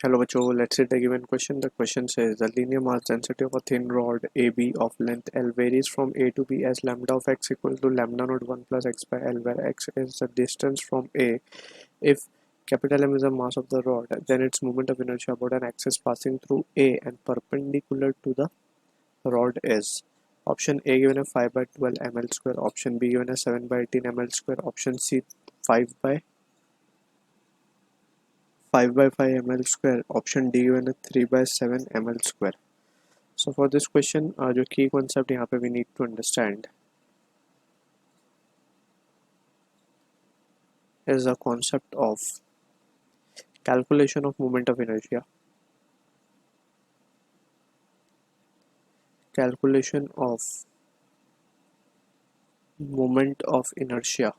Hello, Bacho. Let's see the given question. The question says the linear mass density of a thin rod AB of length L varies from A to B as lambda of x equal to lambda naught 1 plus x by L, where x is the distance from A. If capital M is the mass of the rod, then its moment of inertia about an axis passing through A and perpendicular to the rod is. Option A given as 5 by 12 ml square. Option B given as 7 by 18 ml square. Option C 5 by 5 ml square. Option D given as 3 by 7 ml square. So for this question, जो key concept यहाँ पे we need to understand is the concept of calculation of moment of inertia, calculation of moment of inertia.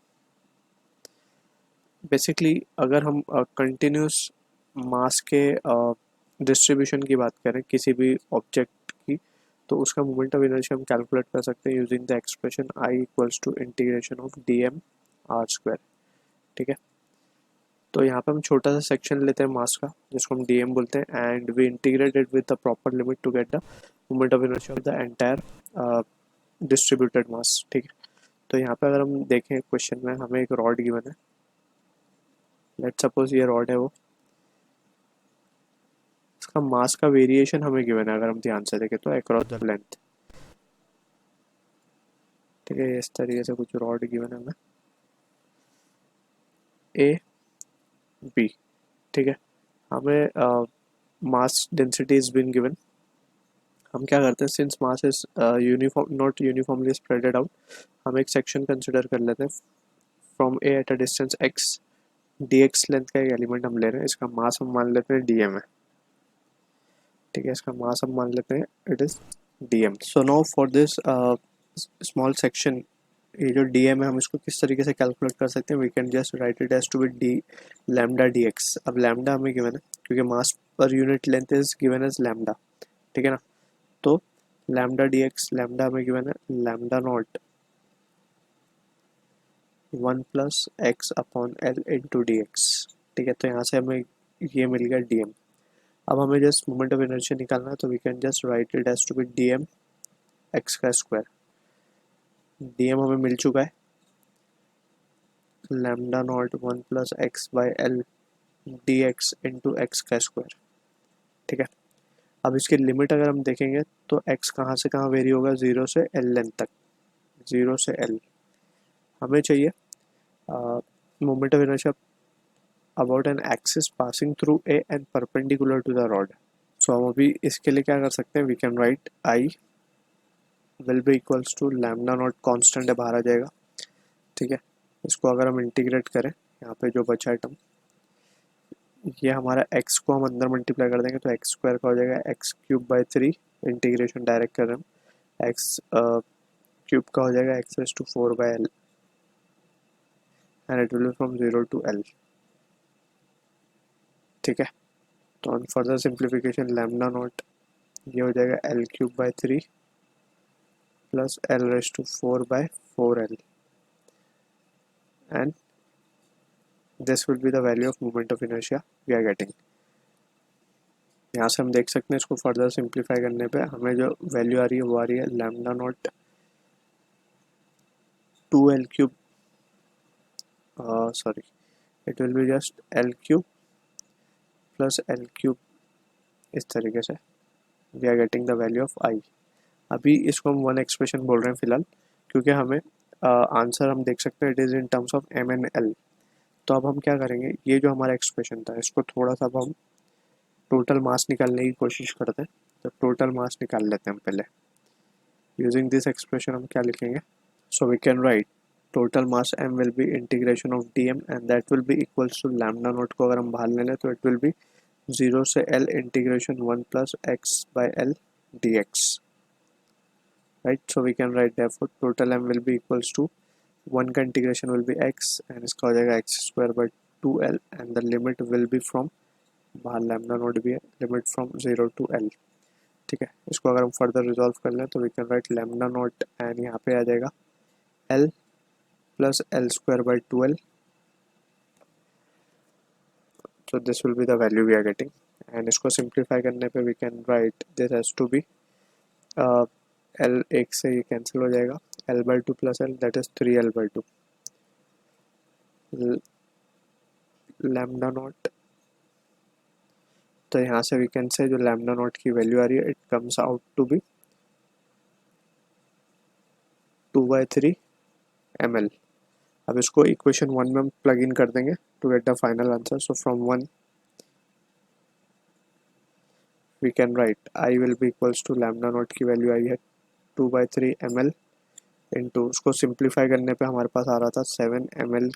Basically अगर हम continuous मास के distribution की बात करें किसी भी ऑब्जेक्ट की, तो उसका मोमेंट ऑफ इनर्शिया हम कैलकुलेट कर सकते हैं using the expression I equals to integration of d m r square. ठीक है, तो यहाँ पे हम छोटा सा सेक्शन लेते हैं मास का जिसको हम डी एम बोलते हैं and we integrate it with the proper limit to get the moment of inertia of the entire distributed mass. ठीक है, तो यहाँ पे अगर हम देखें क्वेश्चन में हमें एक रॉड गिवन है. लेट सपोज ये रॉड है, वो इसका मास का वेरिएशन हमें गिवन है अगर हम ध्यान से देखें तो अक्रॉस द लेंथ. ठीक है, इस तरीके से कुछ रॉड गिवन है हमें ए बी. ठीक है, हमें mass density is been given. हम क्या करते हैं, since mass is uniform not uniformly spreaded out, हम एक सेक्शन कंसिडर कर लेते हैं from a at a distance x. D x length का एक एलिमेंट हम ले रहे हैं, इसका मास हम मान लेते हैं डी एम है. ठीक है, इसका मास हम मान लेते हैं it is d m. So now for this small section, ये जो डी एम है हम इसको किस तरीके से कैलकुलेट कर सकते हैं. We can just write it as to be D lambda D X. अब लैम्डा हमें गिवन है क्योंकि mass per unit length is given as lambda. ठीक है ना, तो लैम्डा डी एक्स, लैम्डा हमें गिवन है lambda naught 1 plus X upon L into D X. ठीक है, तो यहाँ से हमें ये मिल गया डी एम. अब हमें जस्ट मोमेंट ऑफ इनर्शिया निकालना है, तो we can just write it as to be d m x का स्क्वायर. डी एम हमें मिल चुका है lambda naught 1 plus x by l d x into x का स्क्वायर. ठीक है, अब इसकी लिमिट अगर हम देखेंगे तो x कहाँ से कहाँ वेरी होगा, 0 से l लेंथ तक. 0 से l हमें चाहिए moment of inertia about an axis passing through A and perpendicular to the rod. So हम अभी इसके लिए क्या कर सकते हैं, we can write I will be equals to lambda naught, constant है बाहर आ जाएगा. ठीक है, इसको अगर हम इंटीग्रेट करें, यहाँ पे जो बचा है टर्म, ये हमारा x को हम अंदर मल्टीप्लाई कर देंगे तो एक्स स्क्वायर का हो जाएगा x cube by 3. Integration direct कर रहे हैं हम, एक्स क्यूब का हो जाएगा x raise to 4 by l and it will be from 0 to l. ठीक है, तो on further simplification lambda naught ये हो जाएगा l cube by 3 plus l raise to 4 by 4l and this will be the value of moment of inertia we are getting. यहाँ से हम देख सकते हैं इसको फर्दर सिंप्लीफाई करने पे हमें जो वैल्यू आ रही है वो आ रही है lambda naught 2l cube, sorry it will be just l cube plus l cube. इस तरीके से we are getting the value of i. अभी इसको हम वन एक्सप्रेशन बोल रहे हैं फिलहाल क्योंकि हमें आंसर हम देख सकते हैं it is in terms of m and l. तो अब हम क्या करेंगे, ये जो हमारा एक्सप्रेशन था इसको थोड़ा सा अब हम टोटल मास निकालने की कोशिश करते हैं. तो टोटल मास निकाल लेते हैं हम पहले. यूजिंग दिस एक्सप्रेशन हम क्या लिखेंगे, so we can write total mass m will be integration of dm and that will be equals to lambda naught को अगर हम बाहर ले लें तो इट विल बी 0 से l integration 1 plus x by l d x. Right, so we can write therefore total m will be equals to 1 का integration will be x and इसका हो जाएगा x square by 2l and the limit will be from, बाहर lambda naught भी है, limit from 0 to l. ठीक है, इसको अगर हम फर्दर रिजॉल्व कर लें तो we can write lambda naught and यहाँ पे आ जाएगा l plus l square by 2l. so this will be the value we are getting and इसको सिंप्लीफाई करने पे we can write this has to be l एक से ये कैंसिल हो जाएगा, l by two plus l that is 3 l by two, lambda naught. तो यहाँ से वी कैन से जो लैम्डा नॉट की वैल्यू आ रही है it comes out to be 2/3 ml। अब इसको इक्वेशन 1 में प्लग इन कर देंगे to get the final answer. So from 1 we can write I will be equals to lambda naught की वैल्यू आई है 2/3 ml इंटू, उसको सिंप्लीफाई करने पे हमारे पास आ रहा था 7 ml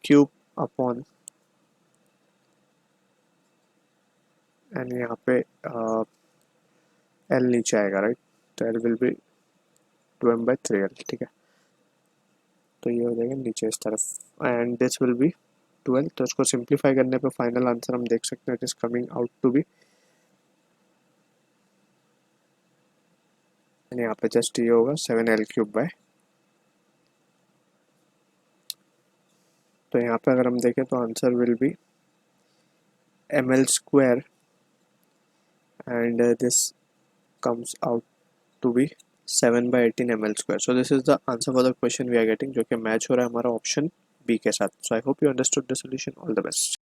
क्यूब अपॉन, एंड यहाँ पे एल नीचे आएगा राइट, तो एल विल बी 2m/3l, ठीक है। तो ये हो जाएगा नीचे इस तरफ एंड दिस विल बी 12। तो इसको सिंप्लीफाई करने पे फाइनल आंसर हम देख सकते हैं it is coming out to be, यहाँ पे जस्ट ये होगा 7l³। तो यहाँ पे अगर हम देखें तो answer will be ml² and this comes out to be 7/18 ml²। So this is the answer for the question we are getting, जो कि मैच हो रहा है हमारा ऑप्शन बी के साथ। So I hope you understood the solution. All the best.